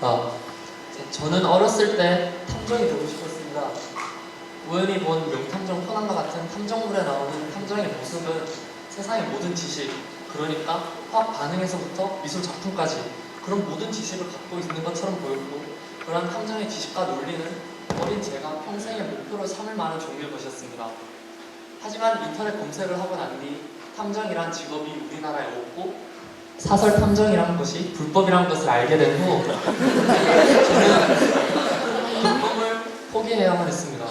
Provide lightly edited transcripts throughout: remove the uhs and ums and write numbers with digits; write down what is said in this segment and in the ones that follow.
아, 저는 어렸을 때 탐정이 되고 싶었습니다. 우연히 본 명탐정 코난과 같은 탐정물에 나오는 탐정의 모습은 세상의 모든 지식, 그러니까 화학 반응에서부터 미술 작품까지 그런 모든 지식을 갖고 있는 것처럼 보였고, 그런 탐정의 지식과 논리는 어린 제가 평생의 목표로 삼을 만한 종류의 것이었습니다. 하지만 인터넷 검색을 하고 난 뒤 탐정이란 직업이 우리나라에 없고 사설 탐정이라는 것이 불법이라는 것을 알게 된 후 저는 그 꿈을 포기해야만 했습니다.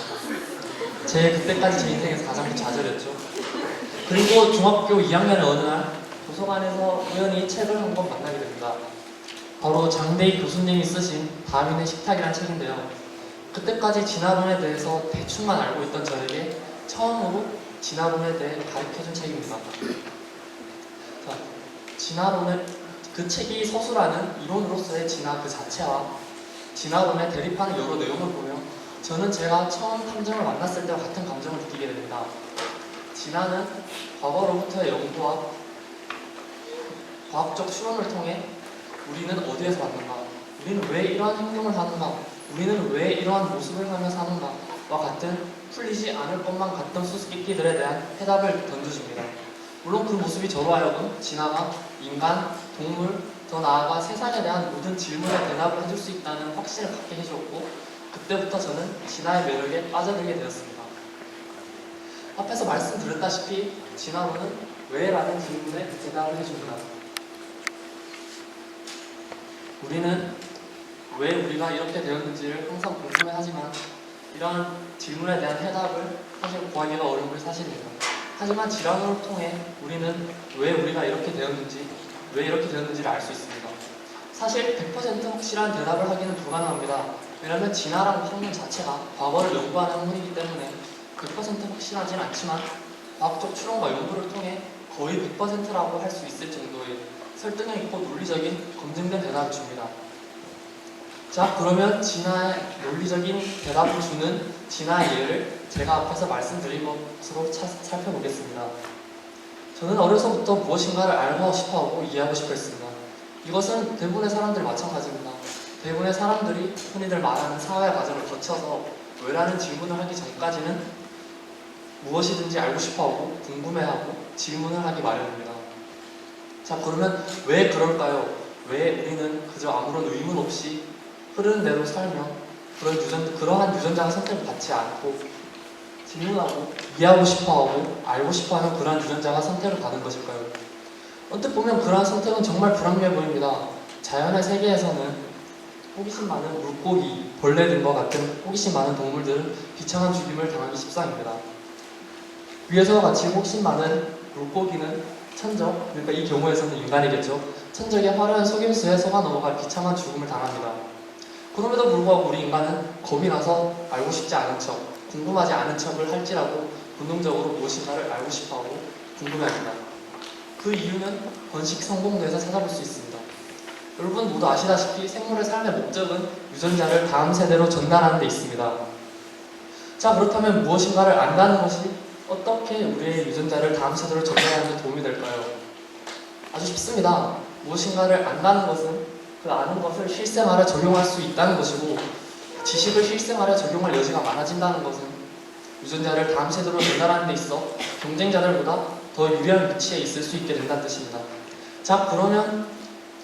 그때까지 제 인생에서 가장 큰 좌절이었죠. 그리고 중학교 2학년의 어느 날 도서관에서 우연히 책을 한 권 만나게 됩니다. 바로 장대익 교수님이 쓰신 다윈의 식탁이라는 책인데요. 그때까지 진화론에 대해서 대충만 알고 있던 저에게 처음으로 진화론에 대해 가르쳐준 책입니다. 자, 진화론을 그 책이 서술하는 이론으로서의 진화 그 자체와 진화론에 대립하는 여러 내용을 보며 저는 제가 처음 탐정을 만났을 때와 같은 감정을 느끼게 됩니다. 진화는 과거로부터의 연구와 과학적 추론을 통해 우리는 어디에서 왔는가, 우리는 왜 이러한 행동을 하는가, 우리는 왜 이러한 모습을 하며 사는가와 같은 풀리지 않을 것만 같던 수수께끼들에 대한 해답을 던져줍니다. 물론 그 모습이 저로 하여금 진화가 인간, 동물, 더 나아가 세상에 대한 모든 질문에 대답을 해줄 수 있다는 확신을 갖게 해주었고, 그때부터 저는 진화의 매력에 빠져들게 되었습니다. 앞에서 말씀드렸다시피 진화론은 왜? 라는 질문에 대답을 해줍니다. 우리는 왜 우리가 이렇게 되었는지를 항상 궁금해하지만 이러한 질문에 대한 해답을 사실 구하기가 어려운 게 사실입니다. 하지만 진화론을 통해 우리는 왜 우리가 이렇게 되었는지, 왜 이렇게 되었는지를 알 수 있습니다. 사실 100% 확실한 대답을 하기는 불가능합니다. 왜냐하면 진화라는 학문 자체가 과거를 연구하는 학문이기 때문에 100% 확실하진 않지만 과학적 추론과 연구를 통해 거의 100%라고 할 수 있을 정도의 설득력 있고 논리적인 검증된 대답을 줍니다. 자, 그러면 진화의 논리적인 대답을 주는 진화의 예를 제가 앞에서 말씀드린 것으로 살펴보겠습니다. 저는 어려서부터 무엇인가를 알고 싶어하고 이해하고 싶어 했습니다. 이것은 대부분의 사람들이 마찬가지입니다. 대부분의 사람들이 흔히들 말하는 사회 과정을 거쳐서 왜라는 질문을 하기 전까지는 무엇이든지 알고 싶어하고 궁금해하고 질문을 하기 마련입니다. 자, 그러면 왜 그럴까요? 왜 우리는 그저 아무런 의문 없이 흐르는 대로 살며 그러한 유전자가 선택을 받지 않고 질문하고 이해하고 싶어하고 알고 싶어하는 그러한 유전자가 선택을 받은 것일까요? 언뜻 보면 그러한 선택은 정말 불합리해 보입니다. 자연의 세계에서는 호기심 많은 물고기, 벌레 등과 같은 호기심 많은 동물들은 비참한 죽임을 당하기 십상입니다. 위에서와 같이 호기심 많은 물고기는 천적, 그러니까 이 경우에서는 인간이겠죠. 천적의 화려한 속임수에 속아 넘어갈 비참한 죽음을 당합니다. 그럼에도 불구하고 우리 인간은 겁이 나서 알고 싶지 않은 척, 궁금하지 않은 척을 할지라도 본능적으로 무엇인가를 알고 싶어하고 궁금해합니다. 그 이유는 번식 성공도에서 찾아볼 수 있습니다. 여러분 모두 아시다시피 생물의 삶의 목적은 유전자를 다음 세대로 전달하는 데 있습니다. 자, 그렇다면 무엇인가를 안다는 것이 어떻게 우리의 유전자를 다음 세대로 전달하는 데 도움이 될까요? 아주 쉽습니다. 무엇인가를 안다는 것은 그 아는 것을 실생활에 적용할 수 있다는 것이고, 지식을 실생활에 적용할 여지가 많아진다는 것은 유전자를 다음 세대로 전달하는 데 있어 경쟁자들보다 더 유리한 위치에 있을 수 있게 된다는 뜻입니다. 자, 그러면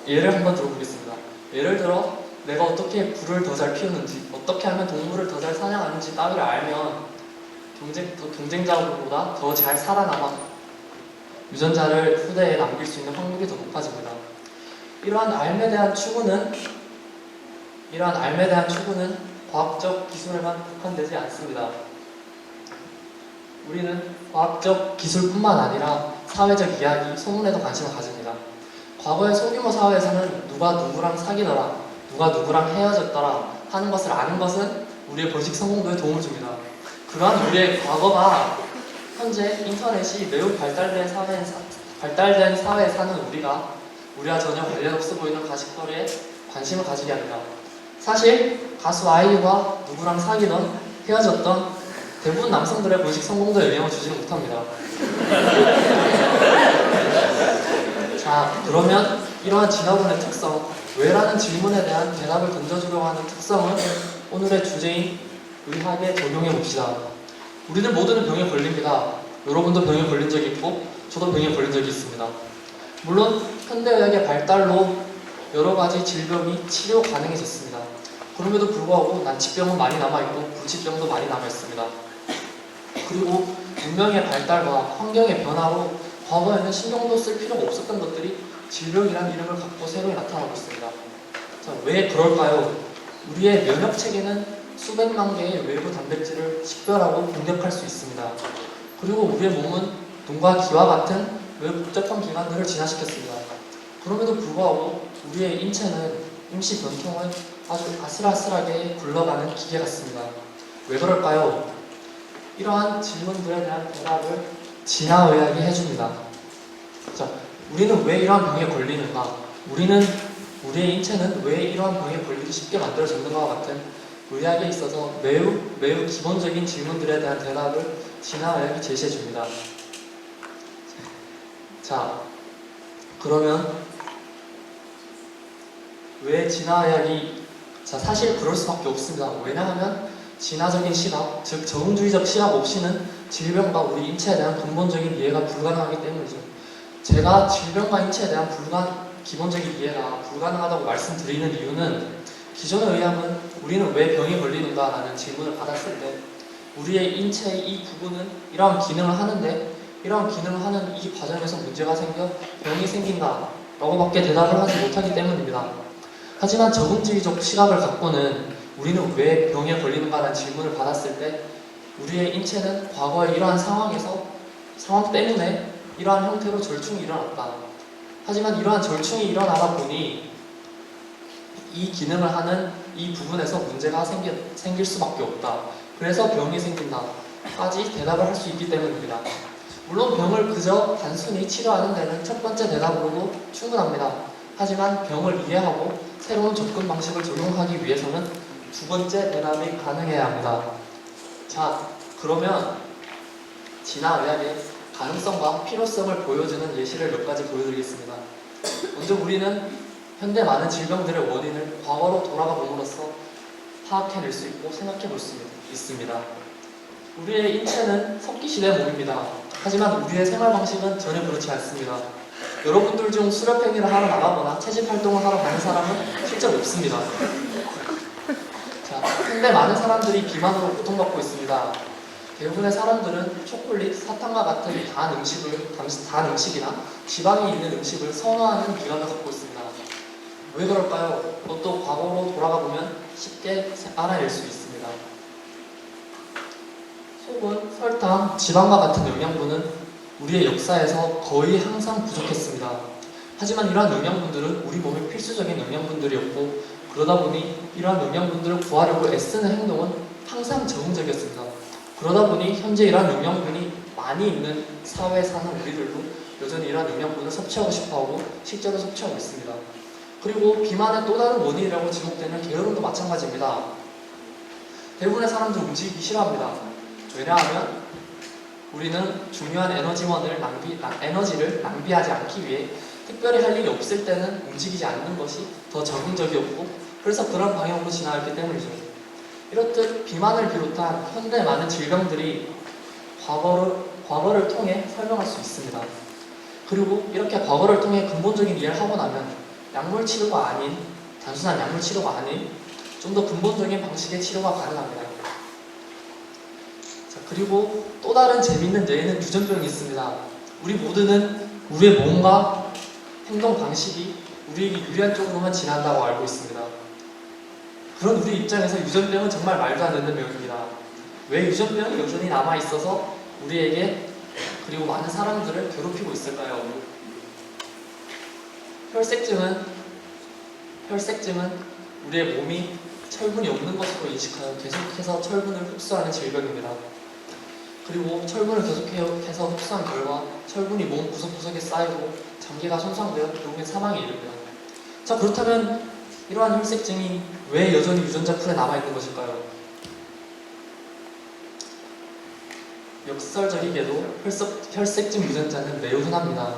예를 한번 들어보겠습니다. 예를 들어 내가 어떻게 불을 더 잘 피우는지, 어떻게 하면 동물을 더 잘 사냥하는지 따위를 알면 경쟁자보다 더 잘 살아남아 유전자를 후대에 남길 수 있는 확률이 더 높아집니다. 이러한 삶에 대한 추구는 과학적 기술에만 국한되지 않습니다. 우리는 과학적 기술뿐만 아니라 사회적 이야기, 소문에도 관심을 가집니다. 과거의 소규모 사회에서는 누가 누구랑 사귀더라, 누가 누구랑 헤어졌더라 하는 것을 아는 것은 우리의 번식 성공도에 도움을 줍니다. 그러한 우리의 과거가 현재 인터넷이 매우 발달된 사회에 사는 우리와 전혀 관련 없어 보이는 가십거리에 관심을 가지게 합니다. 사실 가수 아이유가 누구랑 사귀던 헤어졌던 대부분 남성들의 번식 성공도에 영향을 주지는 못합니다. 자, 그러면 이러한 진화론의 특성, 왜라는 질문에 대한 대답을 던져주려고 하는 특성을 오늘의 주제인 의학에 적용해 봅시다. 우리들 모두는 병에 걸립니다. 여러분도 병에 걸린 적이 있고 저도 병에 걸린 적이 있습니다. 물론 현대의학의 발달로 여러 가지 질병이 치료 가능해졌습니다. 그럼에도 불구하고 난치병은 많이 남아있고 불치병도 많이 남아있습니다. 그리고 문명의 발달과 환경의 변화로 과거에는 신경도 쓸 필요가 없었던 것들이 질병이라는 이름을 갖고 새로 나타나고 있습니다. 자, 왜 그럴까요? 우리의 면역체계는 수백만 개의 외부 단백질을 식별하고 공격할 수 있습니다. 그리고 우리의 몸은 눈과 귀와 같은 외부 복잡한 기관들을 진화시켰습니다. 그럼에도 불구하고 우리의 인체는 임시 변통을 아주 아슬아슬하게 굴러가는 기계 같습니다. 왜 그럴까요? 이러한 질문들에 대한 대답을 진화의학이 해줍니다. 자, 우리는 왜 이러한 병에 걸리는가? 우리의 인체는 왜 이러한 병에 걸리기 쉽게 만들어졌는가와 같은 의학에 있어서 매우 기본적인 질문들에 대한 대답을 진화의학이 제시해줍니다. 자, 그러면 왜 진화의학이 사실 그럴 수밖에 없습니다. 왜냐하면 진화적인 시각, 즉 적응주의적 시각 없이는 질병과 우리 인체에 대한 근본적인 이해가 불가능하기 때문이죠. 제가 질병과 인체에 대한 기본적인 이해가 불가능하다고 말씀드리는 이유는 기존의 의학은 우리는 왜 병이 걸리는가 라는 질문을 받았을 때 우리의 인체의 이 부분은 이러한 기능을 하는데 이러한 기능을 하는 이 과정에서 문제가 생겨 병이 생긴다 라고 밖에 대답을 하지 못하기 때문입니다. 하지만 적응주의적 시각을 갖고는 우리는 왜 병에 걸리는가라는 질문을 받았을 때 우리의 인체는 과거의 이러한 상황 때문에 이러한 형태로 절충이 일어났다. 하지만 이러한 절충이 일어나다 보니 이 기능을 하는 이 부분에서 문제가 생길 수밖에 없다. 그래서 병이 생긴다까지 대답을 할 수 있기 때문입니다. 물론 병을 그저 단순히 치료하는 데는 첫 번째 대답으로도 충분합니다. 하지만 병을 이해하고 새로운 접근 방식을 적용하기 위해서는 두 번째 대답이 가능해야 합니다. 자, 그러면 진화의학의 가능성과 필요성을 보여주는 예시를 몇 가지 보여드리겠습니다. 먼저 우리는 현대 많은 질병들의 원인을 과거로 돌아가 봄으로써 파악해낼 수 있고 생각해 볼 수 있습니다. 우리의 인체는 석기시대 몸입니다. 하지만 우리의 생활 방식은 전혀 그렇지 않습니다. 여러분들 중 수렵행위를 하러 나가거나 채집활동을 하러 가는 사람은 실제로 없습니다. 자, 현대 많은 사람들이 비만으로 고통받고 있습니다. 대부분의 사람들은 초콜릿, 사탕과 같은 단 음식이나 지방이 있는 음식을 선호하는 기관을 갖고 있습니다. 왜 그럴까요? 그것도 과거로 돌아가 보면 쉽게 알아낼 수 있습니다. 소금, 설탕, 지방과 같은 영양분은 우리의 역사에서 거의 항상 부족했습니다. 하지만 이러한 영양분들은 우리 몸의 필수적인 영양분들이었고 그러다 보니 이러한 영양분들을 구하려고 애쓰는 행동은 항상 적응적이었습니다. 그러다 보니 현재 이러한 영양분이 많이 있는 사회에 사는 우리들도 여전히 이러한 영양분을 섭취하고 싶어하고 실제로 섭취하고 있습니다. 그리고 비만의 또 다른 원인이라고 지목되는 게으름도 마찬가지입니다. 대부분의 사람들 움직이기 싫어합니다. 왜냐하면 우리는 중요한 에너지를 낭비하지 않기 위해 특별히 할 일이 없을 때는 움직이지 않는 것이 더 적응적이었고 그래서 그런 방향으로 진화했기 때문이죠. 이렇듯 비만을 비롯한 현대 많은 질병들이 과거를 통해 설명할 수 있습니다. 그리고 이렇게 과거를 통해 근본적인 이해를 하고 나면 단순한 약물 치료가 아닌 좀 더 근본적인 방식의 치료가 가능합니다. 자, 그리고 또 다른 재미있는 예는 유전병이 있습니다. 우리 모두는 우리의 몸과 행동 방식이 우리에게 유리한 쪽으로만 진화한다고 알고 있습니다. 그런 우리 입장에서 유전병은 정말 말도 안 되는 병입니다. 왜 유전병이 여전히 남아있어서 우리에게 그리고 많은 사람들을 괴롭히고 있을까요? 혈색증은 우리의 몸이 철분이 없는 것으로 인식하여 계속해서 철분을 흡수하는 질병입니다. 그리고 철분을 계속해서 흡수한 결과 철분이 몸 구석구석에 쌓이고 장기가 손상되어 결국엔 사망에 이릅니다. 자, 그렇다면 이러한 혈색증이 왜 여전히 유전자 풀에 남아있는 것일까요? 역설적이게도 혈색증 유전자는 매우 흔합니다.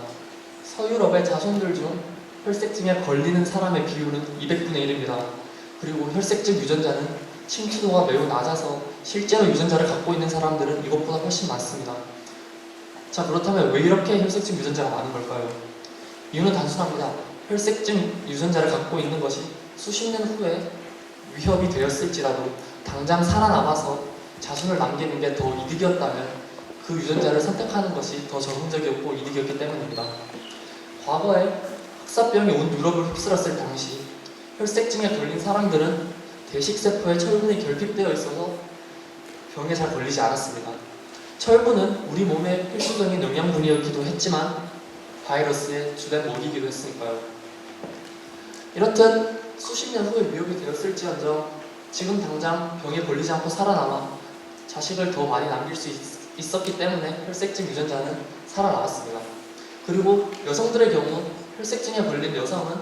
서유럽의 자손들 중 혈색증에 걸리는 사람의 비율은 200분의 1입니다. 그리고 혈색증 유전자는 침투도가 매우 낮아서 실제로 유전자를 갖고 있는 사람들은 이것보다 훨씬 많습니다. 자, 그렇다면 왜 이렇게 혈색증 유전자가 많은 걸까요? 이유는 단순합니다. 혈색증 유전자를 갖고 있는 것이 수십 년 후에 위협이 되었을지라도 당장 살아남아서 자손을 남기는 게 더 이득이었다면 그 유전자를 선택하는 것이 더 적응적이었고 이득이었기 때문입니다. 과거에 흑사병이 온 유럽을 휩쓸었을 당시 혈색증에 걸린 사람들은 대식세포에 철분이 결핍되어 있어서 병에 잘 걸리지 않았습니다. 철분은 우리 몸의 필수적인 영양분이었기도 했지만 바이러스의 주된 먹이기도 했으니까요. 이렇듯 수십 년 후에 위협이 되었을지언정 지금 당장 병에 걸리지 않고 살아남아 자식을 더 많이 남길 수 있었기 때문에 혈색증 유전자는 살아남았습니다. 그리고 여성들의 경우 혈색증에 걸린 여성은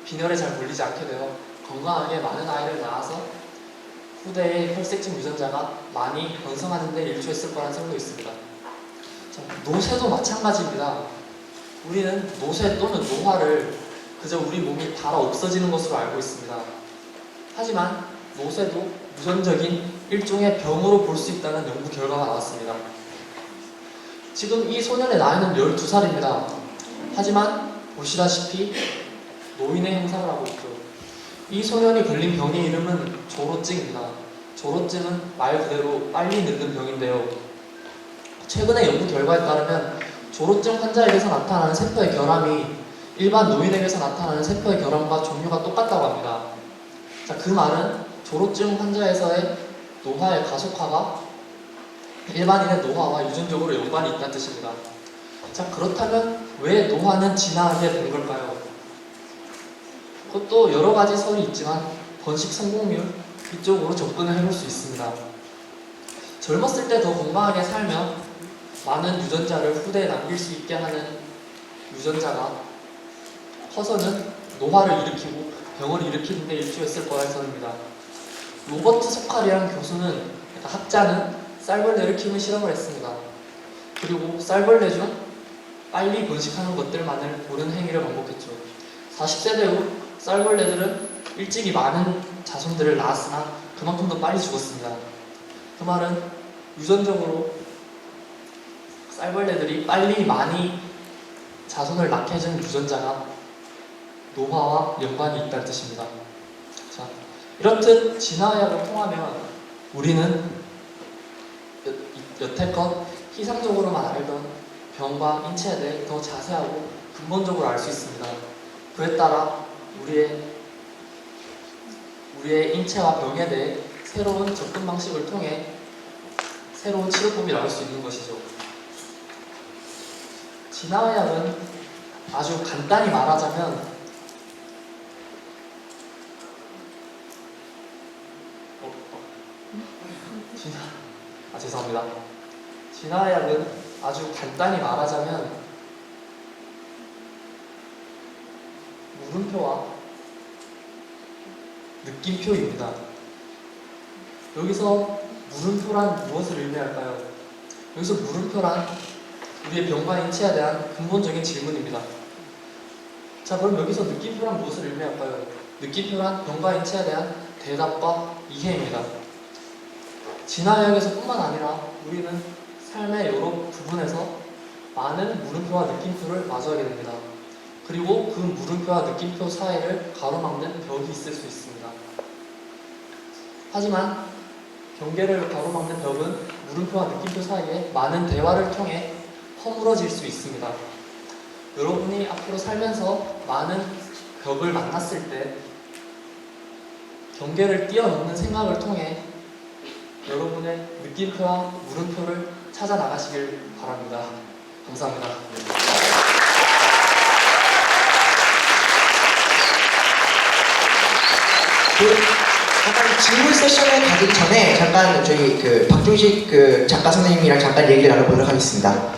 빈혈에 잘 걸리지 않게 되어 건강하게 많은 아이를 낳아서 후대에 혈색증 유전자가 많이 번성하는 데 일조했을 거라는 생각도 있습니다. 자, 노쇠도 마찬가지입니다. 우리는 노쇠 또는 노화를 그저 우리 몸이 닳아 없어지는 것으로 알고 있습니다. 하지만 노쇠도 유전적인 일종의 병으로 볼 수 있다는 연구 결과가 나왔습니다. 지금 이 소년의 나이는 12살입니다. 하지만 보시다시피 노인의 형상을 하고 있죠. 이 소년이 걸린 병의 이름은 조로증입니다. 조로증은 말 그대로 빨리 늙는 병인데요. 최근의 연구 결과에 따르면 조로증 환자에게서 나타나는 세포의 결함이 일반 노인에게서 나타나는 세포의 결함과 종류가 똑같다고 합니다. 자, 그 말은 조로증 환자에서의 노화의 가속화가 일반인의 노화와 유전적으로 연관이 있다는 뜻입니다. 자, 그렇다면 왜 노화는 진화하게 된 걸까요? 그것도 여러 가지 설이 있지만 번식 성공률 이쪽으로 접근을 해볼 수 있습니다. 젊었을 때 더 건강하게 살며 많은 유전자를 후대에 남길 수 있게 하는 유전자가 커서는 노화를 일으키고 병을 일으키는 데 일조했을 거라 해서입니다. 로버트 소칼이라는 교수는, 학자는 쌀벌레를 키우는 실험을 했습니다. 그리고 쌀벌레 중 빨리 번식하는 것들만을 보는 행위를 반복했죠. 40세대 후 쌀벌레들은 일찍이 많은 자손들을 낳았으나 그만큼 더 빨리 죽었습니다. 그 말은 유전적으로 쌀벌레들이 빨리 많이 자손을 낳게 해주는 유전자가 노화와 연관이 있다는 뜻입니다. 자, 이렇듯 진화의학을 통하면 우리는 여태껏 피상적으로만 알던 병과 인체에 대해 더 자세하고 근본적으로 알 수 있습니다. 그에 따라 우리의 인체와 병에 대해 새로운 접근 방식을 통해 새로운 치료법이 나올 수 있는 것이죠. 진화의학은 아주 간단히 말하자면 죄송합니다. 진화의학은 아주 간단히 말하자면 물음표와 느낌표입니다. 여기서 물음표란 무엇을 의미할까요? 여기서 물음표란 우리의 병과 인체에 대한 근본적인 질문입니다. 자, 그럼 여기서 느낌표란 무엇을 의미할까요? 느낌표란 병과 인체에 대한 대답과 이해입니다. 진화의학에서 뿐만 아니라 우리는 삶의 여러 부분에서 많은 물음표와 느낌표를 마주하게 됩니다. 그리고 그 물음표와 느낌표 사이를 가로막는 벽이 있을 수 있습니다. 하지만 경계를 가로막는 벽은 물음표와 느낌표 사이에 많은 대화를 통해 허물어질 수 있습니다. 여러분이 앞으로 살면서 많은 벽을 만났을 때 경계를 뛰어넘는 생각을 통해 여러분의 느낌표와 물음표를 찾아 나가시길 바랍니다. 감사합니다. 잠깐 질문 세션을 가기 전에 잠깐 저희 박중식 작가 선생님이랑 잠깐 얘기를 나눠보도록 하겠습니다.